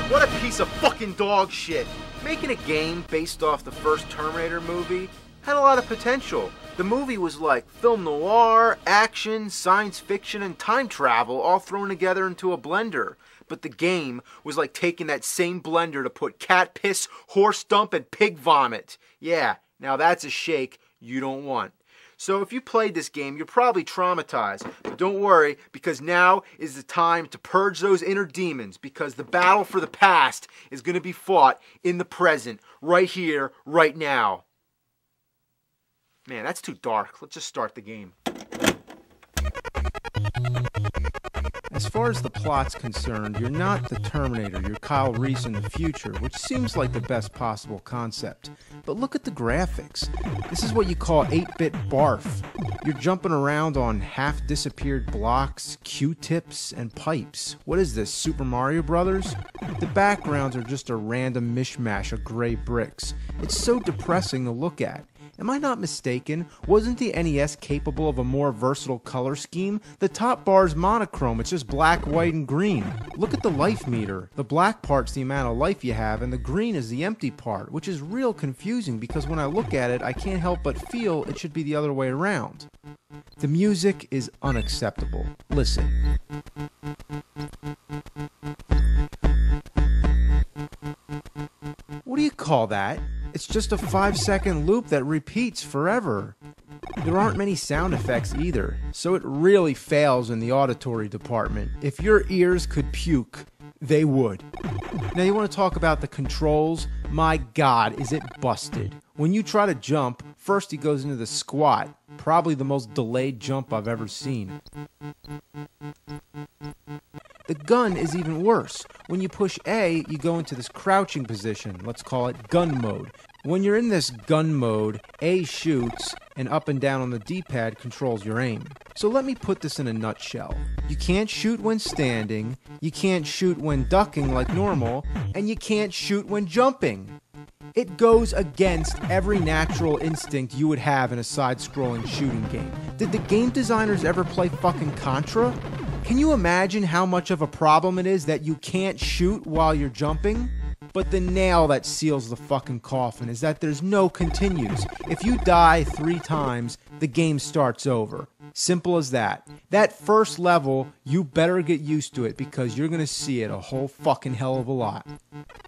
What a piece of fucking dog shit. Making a game based off the first Terminator movie had a lot of potential. The movie was like film noir, action, science fiction, and time travel all thrown together into a blender. But the game was like taking that same blender to put cat piss, horse dump, and pig vomit. Yeah, now that's a shake you don't want. So if you played this game, you're probably traumatized. But don't worry, because now is the time to purge those inner demons, because the battle for the past is going to be fought in the present, right here, right now. Man, that's too dark. Let's just start the game. As far as the plot's concerned, you're not the Terminator, you're Kyle Reese in the future, which seems like the best possible concept. But look at the graphics. This is what you call 8-bit barf. You're jumping around on half-disappeared blocks, Q-tips, and pipes. What is this, Super Mario Brothers? The backgrounds are just a random mishmash of gray bricks. It's so depressing to look at. Am I not mistaken? Wasn't the NES capable of a more versatile color scheme? The top bar is monochrome, it's just black, white, and green. Look at the life meter. The black part's the amount of life you have, and the green is the empty part, which is real confusing because when I look at it, I can't help but feel it should be the other way around. The music is unacceptable. Listen. What do you call that? It's just a 5-second loop that repeats forever. There aren't many sound effects either, so it really fails in the auditory department. If your ears could puke, they would. Now you want to talk about the controls? My God, is it busted. When you try to jump, first he goes into the squat, probably the most delayed jump I've ever seen. The gun is even worse. When you push A, you go into this crouching position. Let's call it gun mode. When you're in this gun mode, A shoots, and up and down on the D-pad controls your aim. So let me put this in a nutshell. You can't shoot when standing, you can't shoot when ducking like normal, and you can't shoot when jumping. It goes against every natural instinct you would have in a side-scrolling shooting game. Did the game designers ever play fucking Contra? Can you imagine how much of a problem it is that you can't shoot while you're jumping? But the nail that seals the fucking coffin is that there's no continues. If you die 3 times, the game starts over. Simple as that. That first level, you better get used to it because you're gonna see it a whole fucking hell of a lot.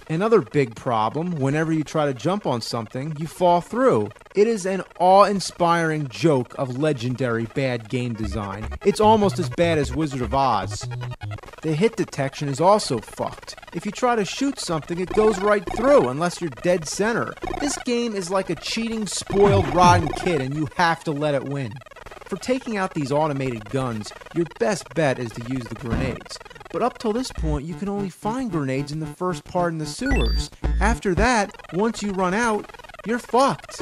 Another big problem, whenever you try to jump on something, you fall through. It is an awe-inspiring joke of legendary bad game design. It's almost as bad as Wizard of Oz. The hit detection is also fucked. If you try to shoot something, it goes right through unless you're dead center. This game is like a cheating, spoiled, rotten kid and you have to let it win. For taking out these automated guns, your best bet is to use the grenades. But up till this point, you can only find grenades in the first part in the sewers. After that, once you run out, you're fucked.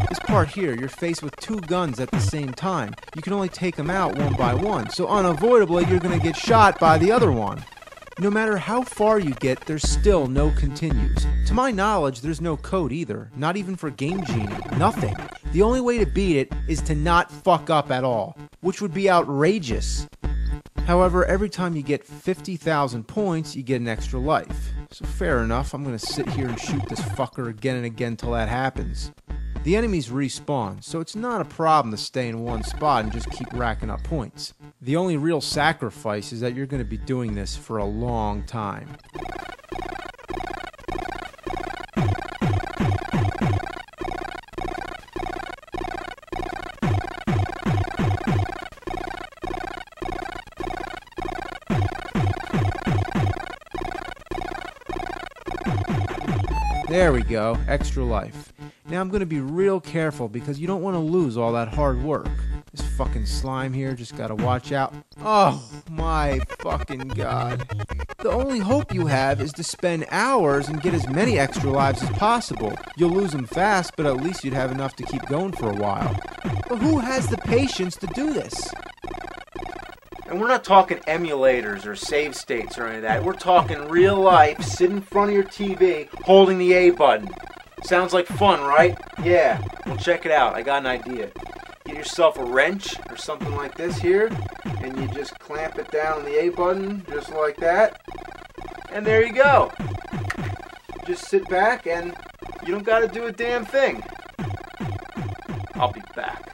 This part here, you're faced with 2 guns at the same time. You can only take them out one by one, so unavoidably you're gonna get shot by the other one. No matter how far you get, there's still no continues. To my knowledge, there's no code either, not even for Game Genie, nothing. The only way to beat it is to not fuck up at all, which would be outrageous. However, every time you get 50,000 points, you get an extra life. So fair enough, I'm gonna sit here and shoot this fucker again and again till that happens. The enemies respawn, so it's not a problem to stay in one spot and just keep racking up points. The only real sacrifice is that you're going to be doing this for a long time. There we go, extra life. Now I'm gonna be real careful because you don't want to lose all that hard work. This fucking slime here, just gotta watch out. Oh my fucking god. The only hope you have is to spend hours and get as many extra lives as possible. You'll lose them fast, but at least you'd have enough to keep going for a while. But who has the patience to do this? And we're not talking emulators or save states or any of that. We're talking real life, sit in front of your TV, holding the A button. Sounds like fun, right? Yeah, well check it out, I got an idea. Get yourself a wrench or something like this here, and you just clamp it down on the A button, just like that. And there you go. Just sit back and you don't gotta do a damn thing. I'll be back.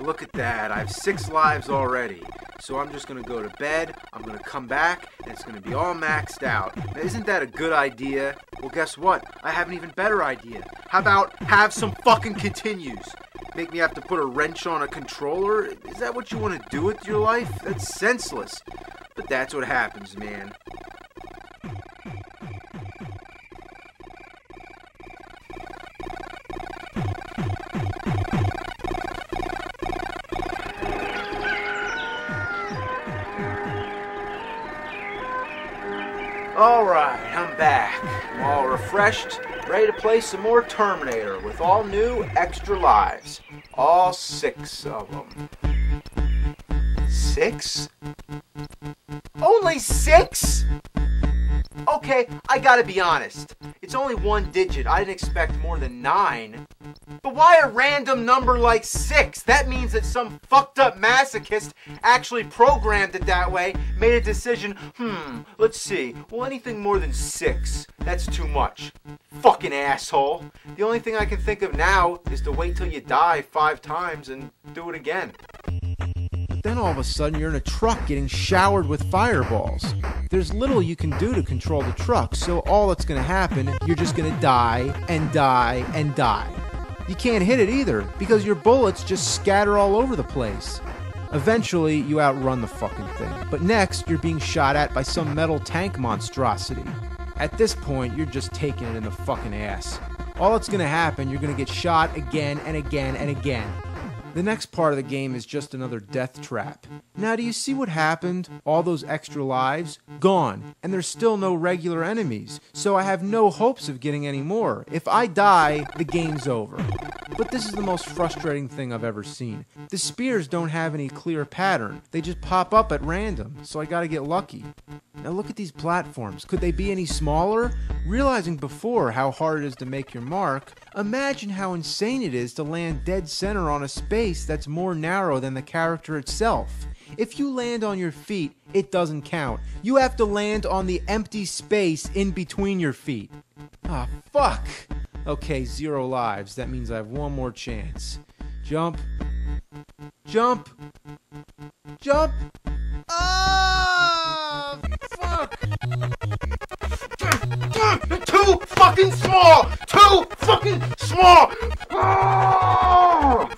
Look at that, I have 6 lives already. So I'm just gonna go to bed, I'm gonna come back, and it's gonna be all maxed out. Now, isn't that a good idea? Well, guess what? I have an even better idea. How about have some fucking continues? Make me have to put a wrench on a controller? Is that what you want to do with your life? That's senseless. But that's what happens, man. Alright, I'm back. I'm all refreshed, ready to play some more Terminator with all new extra lives. All 6 of them. 6? Only 6? Okay, I gotta be honest. It's only 1 digit. I didn't expect more than 9. But why a random number like 6? That means that some fucked up masochist actually programmed it that way, made a decision, let's see, well anything more than 6, that's too much. Fucking asshole. The only thing I can think of now is to wait till you die 5 times and do it again. But then all of a sudden you're in a truck getting showered with fireballs. There's little you can do to control the truck, so all that's gonna happen, you're just gonna die and die and die. You can't hit it either, because your bullets just scatter all over the place. Eventually, you outrun the fucking thing. But next, you're being shot at by some metal tank monstrosity. At this point, you're just taking it in the fucking ass. All that's gonna happen, you're gonna get shot again and again and again. The next part of the game is just another death trap. Now, do you see what happened? All those extra lives? Gone. And there's still no regular enemies. So I have no hopes of getting any more. If I die, the game's over. But this is the most frustrating thing I've ever seen. The spears don't have any clear pattern. They just pop up at random, so I gotta get lucky. Now look at these platforms. Could they be any smaller? Realizing before how hard it is to make your mark, imagine how insane it is to land dead center on a space that's more narrow than the character itself. If you land on your feet, it doesn't count. You have to land on the empty space in between your feet. Ah, fuck! Okay, 0 lives. That means I have 1 more chance. Jump. Jump! Jump! Ah! Fuck! Too fucking small! Too fucking small! Ah!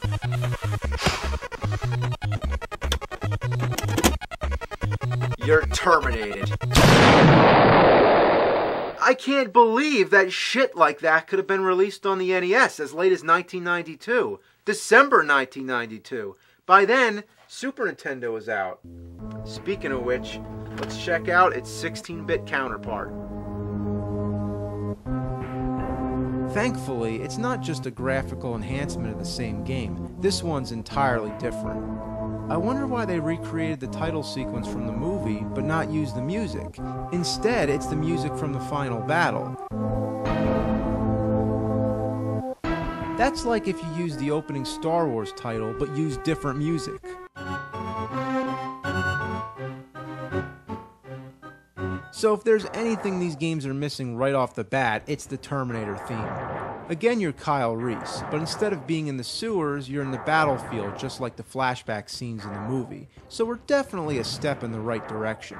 You're terminated. I can't believe that shit like that could have been released on the NES as late as 1992. December 1992. By then, Super Nintendo was out. Speaking of which, let's check out its 16-bit counterpart. Thankfully, it's not just a graphical enhancement of the same game. This one's entirely different. I wonder why they recreated the title sequence from the movie, but not used the music. Instead, it's the music from the final battle. That's like if you used the opening Star Wars title, but used different music. So if there's anything these games are missing right off the bat, it's the Terminator theme. Again, you're Kyle Reese, but instead of being in the sewers, you're in the battlefield, just like the flashback scenes in the movie. So we're definitely a step in the right direction.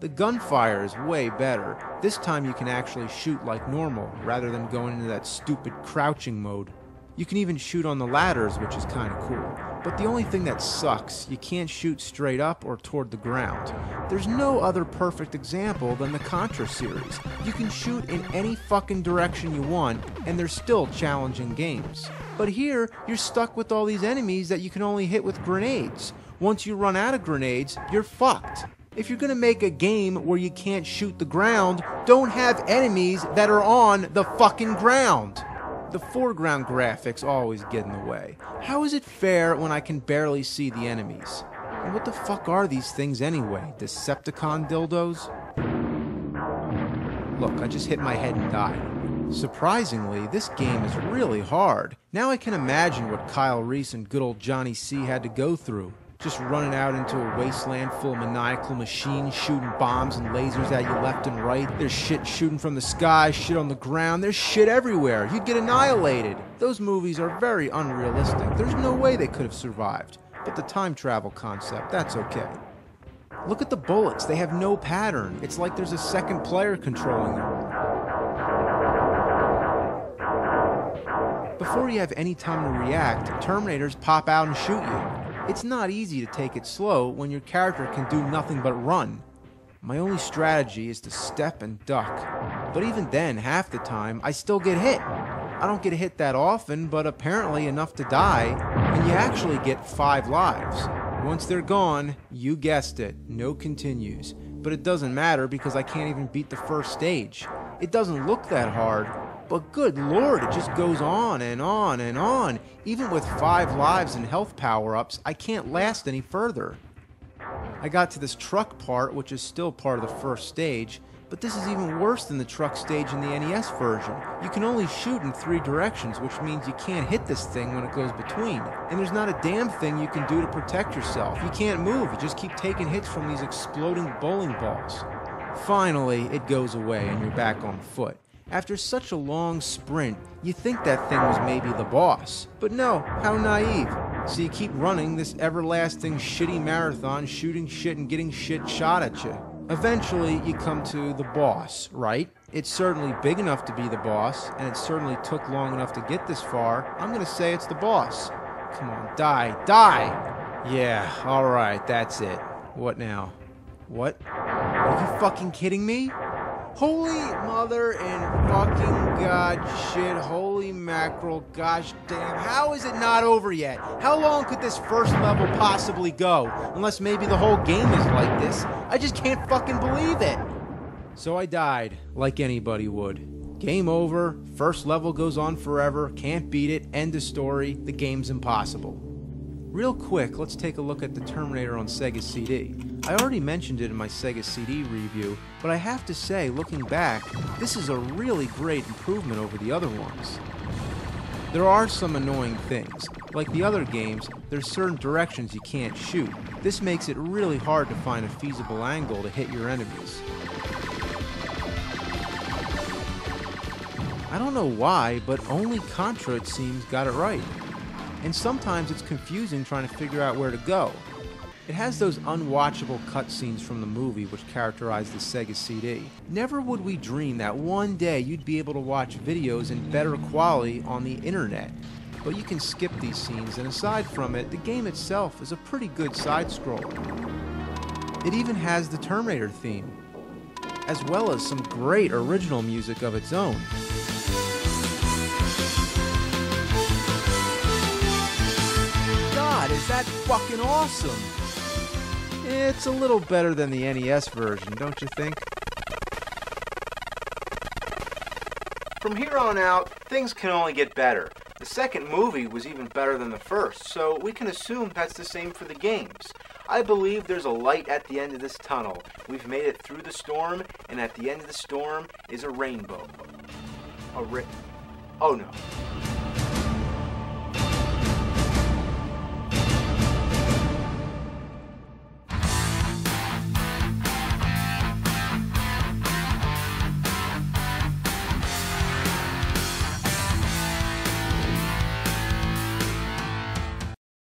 The gunfire is way better. This time you can actually shoot like normal, rather than going into that stupid crouching mode. You can even shoot on the ladders, which is kind of cool. But the only thing that sucks, you can't shoot straight up or toward the ground. There's no other perfect example than the Contra series. You can shoot in any fucking direction you want, and they're still challenging games. But here, you're stuck with all these enemies that you can only hit with grenades. Once you run out of grenades, you're fucked. If you're gonna make a game where you can't shoot the ground, don't have enemies that are on the fucking ground. The foreground graphics always get in the way. How is it fair when I can barely see the enemies? And what the fuck are these things anyway? Decepticon dildos? Look, I just hit my head and died. Surprisingly, this game is really hard. Now I can imagine what Kyle Reese and good old Johnny C had to go through. Just running out into a wasteland full of maniacal machines shooting bombs and lasers at you left and right. There's shit shooting from the sky, shit on the ground, there's shit everywhere. You'd get annihilated. Those movies are very unrealistic. There's no way they could have survived. But the time travel concept, that's okay. Look at the bullets, they have no pattern. It's like there's a second player controlling them. Before you have any time to react, Terminators pop out and shoot you. It's not easy to take it slow when your character can do nothing but run. My only strategy is to step and duck. But even then, half the time, I still get hit. I don't get hit that often, but apparently enough to die, and you actually get 5 lives. Once they're gone, you guessed it, no continues. But it doesn't matter because I can't even beat the first stage. It doesn't look that hard, but good lord, it just goes on and on and on. Even with 5 lives and health power-ups, I can't last any further. I got to this truck part, which is still part of the first stage, but this is even worse than the truck stage in the NES version. You can only shoot in 3 directions, which means you can't hit this thing when it goes between. And there's not a damn thing you can do to protect yourself. You can't move, you just keep taking hits from these exploding bowling balls. Finally, it goes away and you're back on foot. After such a long sprint, you think that thing was maybe the boss. But no, how naive. So you keep running this everlasting shitty marathon, shooting shit and getting shit shot at you. Eventually, you come to the boss, right? It's certainly big enough to be the boss, and it certainly took long enough to get this far. I'm gonna say it's the boss. Come on, die, die! Yeah, alright, that's it. What now? What? Are you fucking kidding me? Holy mother and fucking god shit, holy mackerel, gosh damn, how is it not over yet? How long could this first level possibly go? Unless maybe the whole game is like this. I just can't fucking believe it. So I died, like anybody would. Game over, first level goes on forever, can't beat it, end of story, the game's impossible. Real quick, let's take a look at the Terminator on Sega CD. I already mentioned it in my Sega CD review, but I have to say, looking back, this is a really great improvement over the other ones. There are some annoying things. Like the other games, there's certain directions you can't shoot. This makes it really hard to find a feasible angle to hit your enemies. I don't know why, but only Contra, it seems, got it right. And sometimes it's confusing trying to figure out where to go. It has those unwatchable cutscenes from the movie which characterize the Sega CD. Never would we dream that one day you'd be able to watch videos in better quality on the internet. But you can skip these scenes, and aside from it, the game itself is a pretty good side-scroller. It even has the Terminator theme, as well as some great original music of its own. God, is that fucking awesome! It's a little better than the NES version, don't you think? From here on out, things can only get better. The second movie was even better than the first, so we can assume that's the same for the games. I believe there's a light at the end of this tunnel. We've made it through the storm, and at the end of the storm is a rainbow. Oh no.